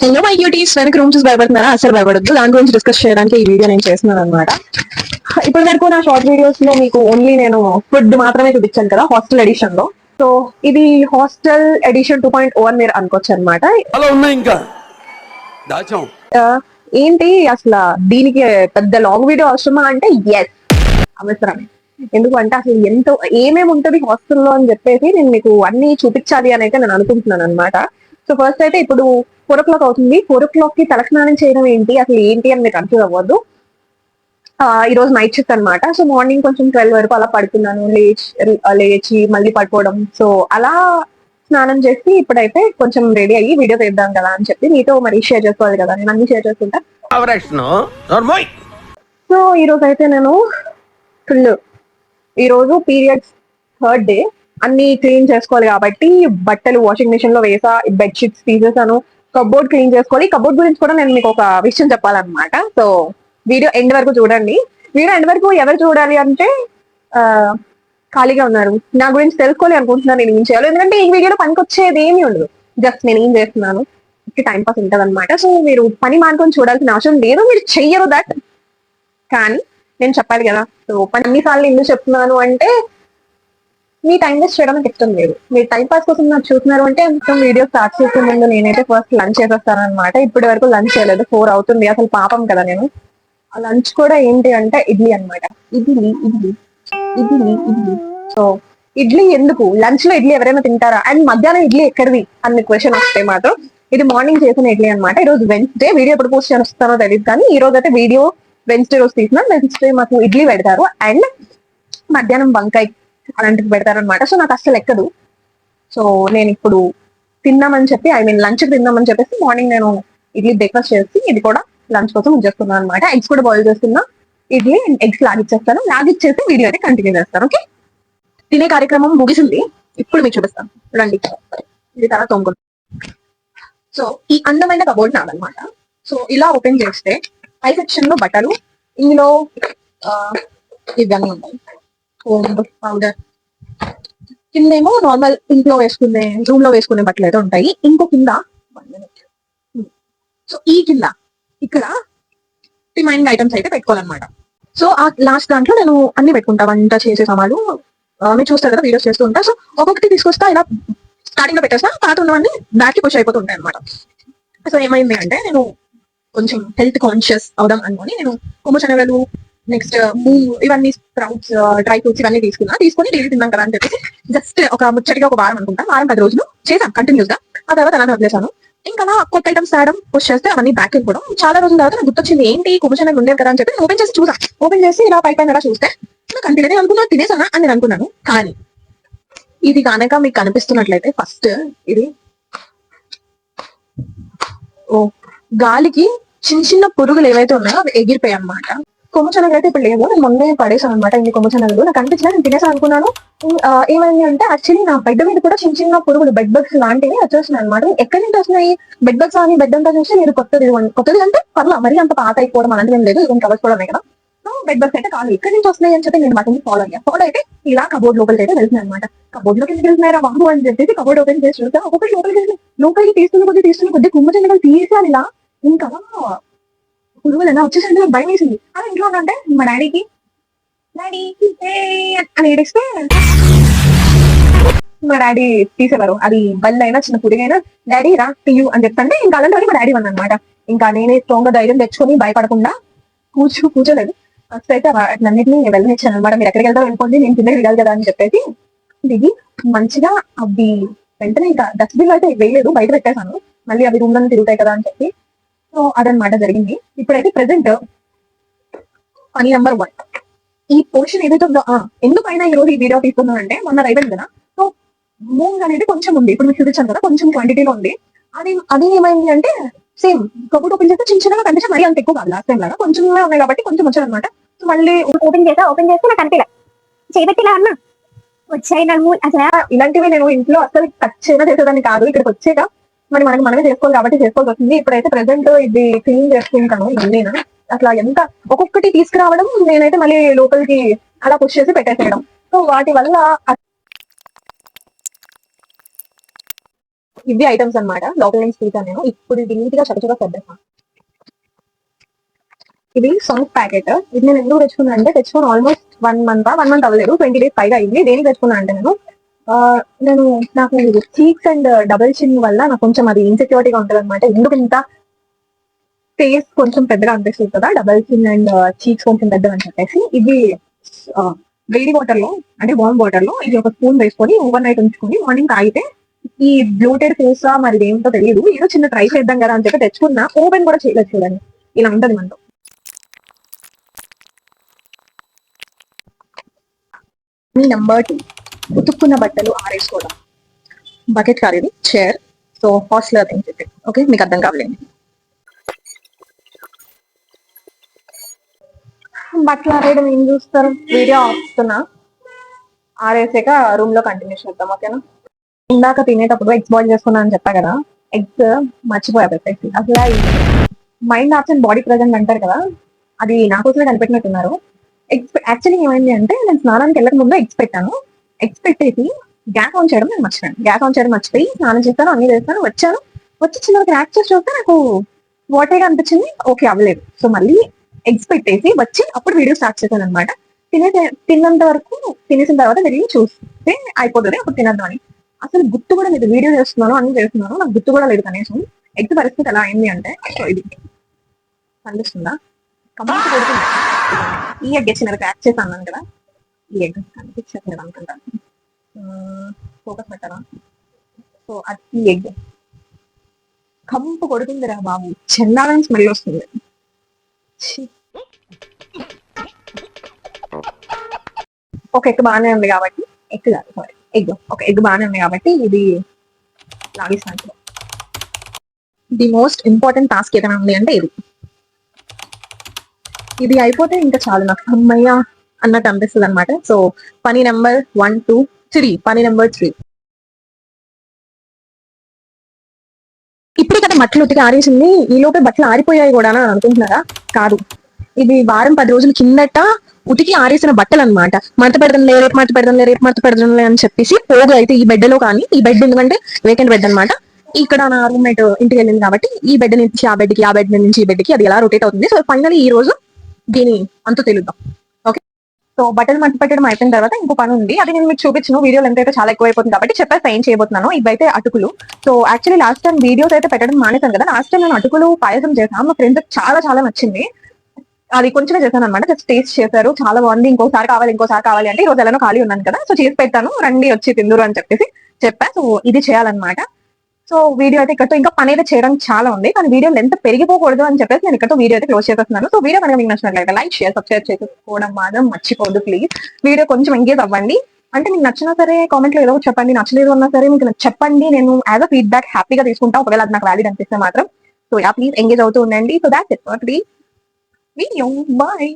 Hello my cuties, వెనక room చూసి భయపడుతున్నారా? అసలు భయపడద్దు. దాని గురించి డిస్కస్ చేయడానికి ఈ వీడియో నేను చేస్తున్నాను అనమాట. ఇప్పటి వరకు నా షార్ట్ వీడియోస్ లో మీకు ఓన్లీ నేను ఫుడ్ మాత్రమే చూపించాను కదా, హాస్టల్ ఎడిషన్ లో. సో ఇది హాస్టల్ ఎడిషన్ 2.0 అని మీరు అనుకోవచ్చు అనమాట. ఇంకా దాచాం ఏంటి అసలు దీనికి పెద్ద లాంగ్ వీడియో అవసరమా అంటే ఎస్, అవసరమే. ఎందుకంటే అసలు ఎంతో ఏమేమి ఉంటది హాస్టల్లో అని చెప్పేసి నేను మీకు అన్ని చూపించాలి అని అయితే నేను అనుకుంటున్నాను అనమాట. సో ఫస్ట్ అయితే ఇప్పుడు 4 o'clock అవుతుంది. 4 o'clock కి తలస్నానం చేయడం ఏంటి, అసలు ఏంటి అని మీకు కన్ఫ్యూజ్ అవ్వద్దు. ఈ రోజు నైట్ షిఫ్ట్ అనమాట. సో మార్నింగ్ కొంచెం 12 వరకు అలా పడుకున్నాను, లేచి మళ్ళీ పడుకోవడం. సో అలా స్నానం చేసి ఇప్పుడైతే కొంచెం రెడీ అయ్యి వీడియో తీద్దాం కదా అని చెప్పి మీతో మరి షేర్ చేసుకోవాలి కదా, నేను అన్ని షేర్ చేసుకుంటా. సో ఈ రోజు అయితే నేను ఫుల్, ఈ రోజు పీరియడ్స్ 3rd డే, అన్ని క్లీన్ చేసుకోవాలి కాబట్టి బట్టలు వాషింగ్ మిషన్ లో వేసా, బెడ్షీట్స్ తీసేసాను, కబోర్డ్ క్లీన్ చేసుకోవాలి. కబోర్డ్ గురించి కూడా నేను మీకు ఒక విషయం చెప్పాలన్నమాట. సో వీడియో ఎండ్ వరకు చూడండి. వీడియో ఎండ్ వరకు ఎవరు చూడాలి అంటే ఖాళీగా ఉన్నారు, నా గురించి తెలుసుకోవాలి అనుకుంటున్నాను నేను ఏం చేయాలి. ఎందుకంటే ఈ వీడియోలో పనికి వచ్చేది ఏమీ ఉండదు, జస్ట్ నేను ఏం చేస్తున్నాను టైం పాస్ ఉంటుంది అనమాట. సో మీరు పని మానుకొని చూడాల్సిన అవసరం లేదు, మీరు చెయ్యరు దట్, కానీ నేను చెప్పాలి కదా. సో అన్నిసార్లు ఎందుకు చెప్తున్నాను అంటే మీ టైం వేస్ట్ చేయడం నాకు ఇష్టం లేదు. మీరు టైం పాస్ కోసం నాకు చూస్తున్నారు అంటే మొత్తం వీడియో స్టార్ట్ చేసే ముందు నేనైతే ఫస్ట్ లంచ్ చేసేస్తాను అనమాట. ఇప్పటి వరకు లంచ్ చేయలేదు, 4 అవుతుంది, అసలు పాపం కదా నేను. ఆ లంచ్ కూడా ఏంటి అంటే ఇడ్లీ అనమాట. ఇడ్లీ ఇడ్లీ ఇడ్లీ ఇడ్లీ. సో ఇడ్లీ ఎందుకు, లంచ్ లో ఇడ్లీ ఎవరైనా తింటారా? అండ్ మధ్యాహ్నం ఇడ్లీ ఎక్కడిది అన్ని క్వశ్చన్ వస్తే మాత్రం ఇది మార్నింగ్ చేసిన ఇడ్లీ అనమాట. ఈ రోజు వెన్స్డే, వీడియో ఎప్పుడు పోస్ట్ చేస్తానో తెలియదు, కానీ ఈ రోజు అయితే వీడియో వెన్స్డే రోజు తీసిన. వెన్స్డే మాకు ఇడ్లీ పెడతారు అండ్ మధ్యాహ్నం వంకాయ అలాంటివి పెడతారు అనమాట. సో నాకు అస్సలు ఎక్కదు. సో నేను ఇప్పుడు తిన్నామని చెప్పి, ఐ మీన్ లంచ్ తిన్నామని చెప్పేసి మార్నింగ్ నేను ఇడ్లీ బ్రేక్ఫాస్ట్ చేసి ఇది కూడా లంచ్ కోసం ఉంచేస్తున్నాను అనమాట. ఎగ్స్ కూడా బాయిల్ చేస్తున్నా, ఇడ్లీ అండ్ ఎగ్స్ లాగిచ్చేస్తాను. లాగిచ్చేసి వీడియో అయితే కంటిన్యూ చేస్తాను. ఓకే, తినే కార్యక్రమం ముగిసింది, ఇప్పుడు మీకు చూపిస్తాను రండి. ఇది తర్వాత తోముకుంటాం. సో ఈ అందమైన కబోర్డ్ నాదనమాట. సో ఇలా ఓపెన్ చేస్తే పై సెక్షన్ లో బట్టలు, ఇందులో ఇవన్నీ ఉంటాయి, కోంబ్ పౌడర్. కిందేమో నార్మల్ ఇంట్లో వేసుకునే, రూమ్ లో వేసుకునే బట్టలు అయితే ఉంటాయి. ఇంకో కింద సో ఈ కింద ఇక్కడ రిమైనింగ్ ఐటమ్స్ అయితే పెట్టుకోవాలన్నమాట. సో ఆ లాస్ట్ దాంట్లో నేను అన్ని పెట్టుకుంటా, వంట చేసే సామాన్లు. మీరు చూస్తారు కదా వీడియోస్ చేస్తూ ఉంటా. సో ఒక్కొక్కటి తీసుకొస్తా, ఇలా స్టార్టింగ్ లో పెట్టేస్తా, పాత ఉన్నవన్నీ బ్యాక్ కి పుష్ అయిపోతుంటాయి అనమాట. సో ఏమైంది అంటే నేను కొంచెం హెల్త్ కాన్షియస్ అవుదాం అనుకుని నేను కొమ్ము శనగలు, నెక్స్ట్ మూవ్, ఇవన్నీ స్ప్రౌట్స్, డ్రై ఫ్రూట్స్ ఇవన్నీ తీసుకుని డైలీ తిన్నాం కదా అని చెప్పేసి జస్ట్ ఒక ముచ్చటిగా ఒక వారం అనుకుంటా, వారం 10 రోజులు చేశాను కంటిన్యూస్ గా. ఆ తర్వాత అలానే వదిలేసాను. ఇంకా కొత్త ఐటమ్స్ రావడం, పుష్ చేస్తే అవన్నీ బ్యాక్ వెళ్ళిపోవడం. చాలా రోజుల తర్వాత నాకు గుర్తొచ్చింది, ఏంటి కొమ్ము శనగలు ఉండేవి కదా అని చెప్పి ఓపెన్ చేసి చూసా. ఓపెన్ చేసి ఇలా పైన ఇలా చూస్తే నాకు అంతే అనుకున్నా, తినేసానా అని నేను అనుకున్నాను. కానీ ఇది కనుక మీకు కనిపిస్తున్నట్లయితే ఫస్ట్ ఇది గాలికి చిన్న చిన్న పురుగులు ఏవైతే ఉన్నాయో అవి ఎగిరిపోయాయి అనమాట. కొమ్ము శనగలు అయితే ఇప్పుడు లేవు, నేను మొన్నే పడేసాను అనమాట. ఇన్ని కొమ్ము శనగలు నాకు అనిపించిన, నేను తినేసాను అనుకున్నాను. ఏమైంది అంటే యాక్చువల్లీ నా బెడ్ మీద కూడా చిన్న చిన్న పురుగులు, బెడ్ బగ్స్ లాంటివి వచ్చేస్తున్నాయి అనమాట. ఎక్కడి నుంచి వస్తున్నాయి? బెడ్ బగ్స్ అని బెడ్ అంతా చూసి మీరు కొత్తది అంటే పర్లా, మరీ అంత పాత అయిపోవడం అలాంటివి ఏం లేదు, ఇవన్నీ కవర్స్ కూడా ఉన్నాయి కదా. సో బెడ్ బగ్స్ అయితే కాదు, ఎక్కడి నుంచి వస్తున్నాయి అని చెప్పి నేను వాటిని ఫాలో అయితే ఇలా కబోర్డ్ లోపలికి అయితే వెళ్తున్నాయి అనమాట. కబోర్డ్ లోకి వెళ్తున్నారా బాబు అని చెప్పేసి కబోర్డ్ ఓపెన్ చేసి చూస్తే ఒక్కొక్కటి లోపలికి తీస్తున్న కొద్ది కొమ్ము శనగలు తీసేయాలి ఇలా. ఇంకా పురుగులు ఎలా వచ్చేసరికి నాకు భయం వేసింది. అది ఇంట్లో అంటే మా డాడీకి డాడీ అని ఏడిస్తే మా డాడీ తీసేవారు. అది బల్ అయినా చిన్న పురుగైనా డాడీ రా తీయు అని చెప్తాంటే ఇంకా అలాంటి మా డాడీ అనమాట. ఇంకా నేనే స్ట్రాంగ్ గా ధైర్యం తెచ్చుకొని భయపడకుండా కూర్చోలేదు. ఫస్ట్ అయితే అన్నింటినీ వెళ్ళనిచ్చాను అనమాట. మీరు ఎక్కడికి వెళ్తారో వెళ్ళిపోండి, నేను కిందకి వెళ్ళాలి కదా అని చెప్పేసి దిగి మంచిగా అవి వెంటనే ఇంకా డస్ట్బిన్ లో అయితే వేయలేదు, బయట పెట్టేశాను. మళ్ళీ అవి రూమ్ లో తిరుగుతాయి కదా అని చెప్పి. సో అదనమాట జరిగింది. ఇప్పుడైతే ప్రెసెంట్ పని నెంబర్ 1 ఈ పోర్షన్ ఏదైతే ఉందో, ఎందుకైనా ఈ రోజు ఈ వీడియో తీసుకున్నాను అంటే మొన్న అయిపోయింది కదా. సో మూవ్ అనేది కొంచెం ఉంది, ఇప్పుడు మీకు చూపించాను కదా, కొంచెం క్వాంటిటీలో ఉంది. అది ఏమైంది అంటే సేమ్ కబోర్డ్ ఓపెన్ చేస్తే చిన్న చిన్నగా కనిపించి మరీ అంత ఎక్కువ కాదు, లాస్ట్ టైం లాగా కొంచెం ఉన్నాయి కాబట్టి కొంచెం వచ్చాయి అనమాట. సో మళ్ళీ ఓపెన్ చేస్తే నాకు అనిపించలే, చేయబెట్టిలా అన్న వచ్చాయి నడుము. అసలు ఇలాంటివి నేను ఇంట్లో అసలు టచ్ అయినా చేసేదాన్ని కాదు, ఇక్కడికి వచ్చాక మరి మనమే చేసుకోవాలి కాబట్టి చేసుకోవాల్సి వస్తుంది. ఇప్పుడైతే ప్రెసెంట్ ఇది క్లీన్ చేసుకుంటాను ఇవన్నీ. అట్లా ఎంత ఒక్కొక్కటి తీసుకురావడం, నేనైతే మళ్ళీ లోపలికి అలా పుష్ చేసి పెట్టేసేయడం. సో వాటి వల్ల ఇవి ఐటమ్స్ అన్నమాట. లోపల నుంచి తీసాను నేను. ఇప్పుడు ఇది నీట్ గా చక్కగా సర్దేస్తాను. ఇది సాంగ్ ప్యాకెట్. ఇది నేను ఎందుకు తెచ్చుకున్నాను అంటే, తెచ్చుకుని ఆల్మోస్ట్ 1 మంత్ అవ్వలేదు, 20 days పైగా అయింది. దేనికి తెచ్చుకున్నాను అంటే నేను నాకు చీక్స్ అండ్ డబుల్ చిన్ వల్ల నాకు కొంచెం అది ఇన్సెక్యూరిటీగా ఉంటుంది అనమాట. ఎందుకు ఇంత ఫేస్ కొంచెం పెద్దగా అనిపిస్తుంది కదా, డబల్ చిన్ అండ్ చీక్స్ కొంచెం పెద్దగా అని చెప్పేసి ఇది వేడి వాటర్ లో, అంటే వార్మ్ వాటర్ లో ఇది ఒక స్పూన్ వేసుకొని ఓవర్ నైట్ ఉంచుకొని మార్నింగ్ తాగితే ఈ బ్లోటెడ్ ఫేస్ మరి ఏమిటో తెలియదు, ఏదో చిన్న ట్రై చేద్దాం కదా అని చెప్పి తెచ్చుకున్నా. ఓపెన్ కూడా చేయలేదు చూడండి, ఇలా ఉంటది మనతో. నెంబర్ 2, ఉతుక్కున్న బట్టలు ఆరేసుకోవడం. బకెట్ కాదు ఇది, చైర్. సో హాస్టల్ థింగ్స్ ఇది. ఓకే, మీకు అర్థం కావలేదు. బట్టలు ఆరేయడం ఏం చూస్తారు, వీడియో ఆపుతున్నా, ఆరేసాక రూమ్ లో కంటిన్యూ చేద్దాం. ఓకేనా. ఇందాక తినేటప్పుడు ఎగ్స్ బాయిల్ చేసుకున్నా అని చెప్పా కదా, ఎగ్స్ మర్చిపోయా పెట్టేసి. అసలు మైండ్ ఆప్షన్ బాడీ ప్రెజెంట్ అంటారు కదా, అది నాకోసమే కనిపెట్టినట్టున్నారు. ఎగ్స్ యాక్చువల్లీ ఏమైంది అంటే, నేను స్నానానికి వెళ్ళక ముందు ఎగ్స్ పెట్టాను. ఎగ్స్ పెట్టేసి గ్యాస్ ఆన్ చేయడం నేను మర్చిపోయాను. గ్యాస్ ఆన్ చేయడం మర్చిపోయి స్నానం చేస్తాను, అన్ని చేస్తాను, వచ్చి చిన్న క్రాక్ చేసి చూస్తే నాకు వాటర్గా అనిపించింది. ఓకే, అవ్వలేదు. సో మళ్ళీ ఎగ్స్ పెట్టేసి వచ్చి అప్పుడు వీడియో స్టార్ట్ చేశాను అనమాట. తిన్నంత వరకు తినేసిన తర్వాత వెళ్ళి చూస్తే అయిపోతుంది, అప్పుడు తినద్దు అని. అసలు గుర్తు కూడా లేదు, వీడియో చేస్తున్నాను అన్ని చేస్తున్నాను, నాకు గుర్తు కూడా లేదు కనీసం. ఎగ్స్ పరిస్థితి ఎలా అయింది అంటే, సో ఇది కనిపిస్తుందా, కమెంట్ కొడుతుంది. ఈ ఎగ్ చిన్నది క్రాక్ చేసి అన్నాను కదా, ఈ ఎగ్ కనిపించట్లేదు అనుకుంటా, ఫోకస్ పెట్టరా. సో అది ఈ ఎగ్ కంపు కొడుతుందిరా బాబు, చండాలని స్మెల్ వస్తుంది. ఒక ఎగ్ బాగానే ఉంది కాబట్టి, ఎగ్ కాదు సారీ, ఒక ఎగ్ బాగానే ఉంది కాబట్టి ఇది లాగిస్తాను. ది మోస్ట్ ఇంపార్టెంట్ టాస్క్ ఏదైనా ఉంది అంటే ఇది అయిపోతే ఇంకా చాలు, నాకు అమ్మయ్య అన్నట్టు అనిపిస్తుంది అనమాట. సో పని నెంబర్ 1, 2, 3. పని నెంబర్ 3. ఇప్పుడే కదా బట్టలు ఉతికి ఆరేసింది, ఈ లోపే బట్టలు ఆరిపోయాయి కూడా అనుకుంటున్నారా? కాదు, ఇది వారం 10 రోజుల కిందట ఉతికి ఆరేసిన బట్టలు అనమాట. మడత పెడదాంలే రేపు మడత పెడదాంలే అని చెప్పేసి పోగు అయితే ఈ బెడ్ లో, కానీ ఈ బెడ్ ఎందుకంటే వేకెంట్ బెడ్ అనమాట. ఇక్కడ నా రూమ్మేట్ ఇంటికి వెళ్ళింది కాబట్టి ఈ బెడ్ నుంచి ఆ బెడ్కి, ఆ బెడ్ నుంచి ఈ బెడ్కి అది ఎలా రొటేట్ అవుతుంది. సో ఫైనల్లీ ఈ రోజు దీని అంత తెలుద్దాం. ఓకే, సో బట్టలు మడత పెట్టడం అయిపోయిన తర్వాత ఇంకో పని ఉంది, అది నేను మీకు చూపించను, వీడియో లెంత్ అయితే చాలా ఎక్కువైపోతుంది కాబట్టి చెప్పేసి ఏం చేయబోతున్నాను. ఇవైతే అటుకులు. So actually last time videos అయితే పెట్టడం మానేశాను కదా, లాస్ట్ టైం నేను అటుకులు పాయసం చేశాను, మా ఫ్రెండ్స్ చాలా చాలా నచ్చింది. అది కొంచెమే చేశాను అనమాట, జస్ట్ టేస్ట్ చేశారు, చాలా బాగుంది, ఇంకోసారి కావాలి అంటే ఈ రోజు ఎలానో ఖాళీ ఉన్నాను కదా, సో చేసి పెట్టాను, రండి వచ్చి తిందురు అని చెప్పేసి చెప్పా. సో ఇది చేయాలన్నమాట. సో వీడియో అయితే ఇక్కడతో, ఇంకా పని అయితే చేయడం చాలా ఉంది, కానీ వీడియో లెంత్ పెరిగిపోకూడదు అని చెప్పేసి నేను ఇక్కడతో వీడియో అయితే క్లోజ్ చేస్తున్నాను. సో వీడియో కనుక మీకు నచ్చినట్లయితే లైక్, షేర్, సబ్స్క్రైబ్ చేసుకోవడం మాత్రం మర్చిపోవద్దు ప్లీజ్. వీడియో కొంచెం ఎంగేజ్ అవ్వండి, అంటే మీకు నచ్చినా సరే కామెంట్ లో ఏదో చెప్పండి, నచ్చలేదు అన్నా సరే మీకు చెప్పండి, నేను యాజ్ అ ఫీడ్బ్యాక్ హ్యాపీగా తీసుకుంటా, ఒకవేళ అది నాకు వ్యాలిడ్ అనిపిస్తే మాత్రం. సో యా, ప్లీజ్ ఎంగేజ్ అవుతూ ఉండండి. So that's it for today video. Bye.